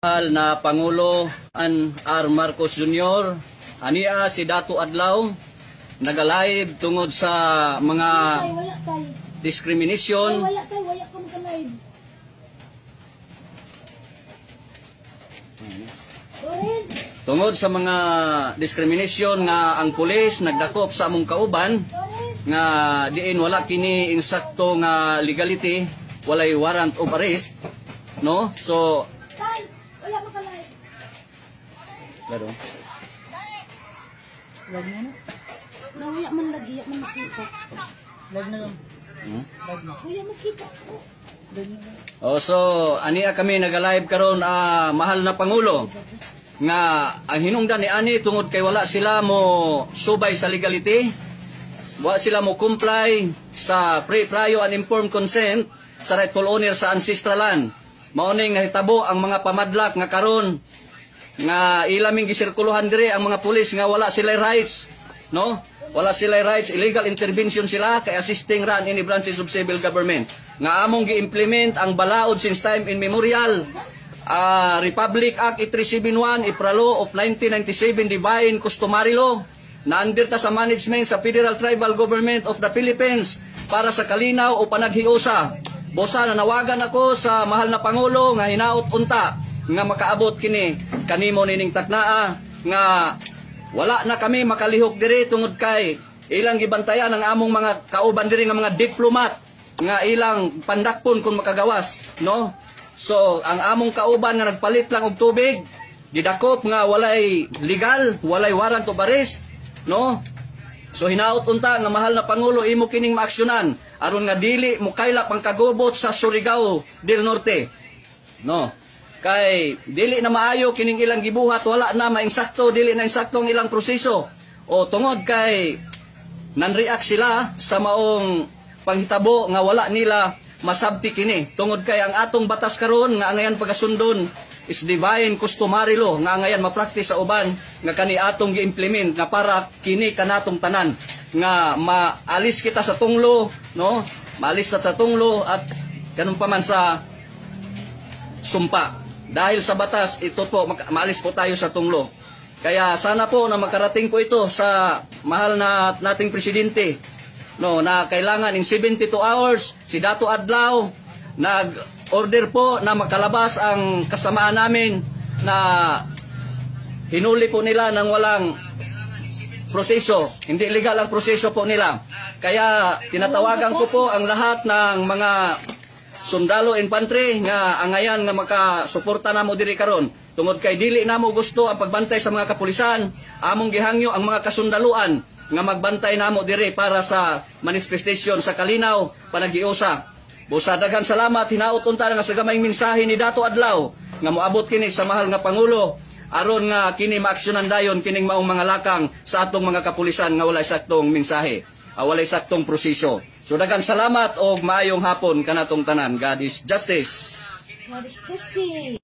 Mahal na Pangulo R. Marcos Jr., ania si Dato Adlaw, nagalive tungod sa mga discrimination. Wala ka mag-live. Tungod sa mga discrimination nga ang pulis nagdakop sa among kauban nga diin wala kini insakto nga legality, walay warrant of arrest, no? So Wala maka-live. Laro. Lag na na. Nawaya man lagi, man makita. Lag na lang. Lag na. Wala makita. Lag na lang. So ania kami nag-live karon, mahal na Pangulo, nga ang hinungdan ni ani tungod kay wala sila mo subay sa legality, wala sila mo comply sa prior and informed consent sa rightful owner sa ancestral land. Mauning nahitabo ang mga pamadlak nga karon nga ilaming gisirkuluhan dire ang mga pulis nga wala sila rights, no? Wala sila rights, illegal intervention sila kay assisting run any branches of civil government. Nga among gi-implement ang balaod since time immemorial. Republic Act 8371, Ipralo of 1997, Divine Customary Law, na under ta sa management sa Federal Tribal Government of the Philippines para sa kalinaw o panaghiusa. Bosa, nanawagan ako sa mahal na Pangulo nga hinaot unta nga makaabot kini kanimo nining taknaa nga wala na kami makalihok diri tungod kay ilang gibantayan ang among mga kauban diri nga mga diplomat nga ilang pandakpon kung makagawas, no? So ang among kauban nga nagpalit lang og tubig, gidakop nga walay legal, walay warrant of arrest, no? So hinaot unta nga mahal na Pangulo imo kining maaksyonan aron nga dili mo kaylap ang kagubot sa Surigao del Norte, no? Kay dili na maayo kining ilang gibuhat, wala na mainsakto, dili na insakto ang ilang proseso. O tungod kay nan-react sila sa maong panghitabo nga wala nila masabti kini. Tungod kay ang atong batas karon nga angayan pagasundon is Divine Customary Law nga angayan ma-practice sa uban nga kani atong gi-implement nga para kini kanatong tanan nga maalis kita sa tunglo, no? Maalis ta sa tunglo at kanun pa man sa sumpa. Dahil sa batas, ito po, maalis po tayo sa tunglo. Kaya sana po na makarating po ito sa mahal na nating presidente, no, na kailangan in 72 hours, si Dato Adlaw, nag-order po na makalabas ang kasamaan namin na hinuli po nila ng walang proseso. Hindi legal ang proseso po nila. Kaya tinatawagan ko po ang lahat ng mga sundalo infantry nga angayan nga makasuporta namo diri karon tungod kay dili namo gusto ang pagbantay sa mga kapulisan. Among gihangyo ang mga kasundaluan nga magbantay namo diri para sa manifestation sa kalinaw panaghiusa. Busa daghan salamat, hinaot unta nga sa gamayng mensahe ni Dato Adlaw nga moabot kini sa mahal nga Pangulo aron nga kini maaksyonan dayon kining maong mga lakang sa atong mga kapulisan nga walay saktong mensahe, walay saktong proseso. So daghang salamat og maayong hapon kanatong tanan. God is justice. God is justice.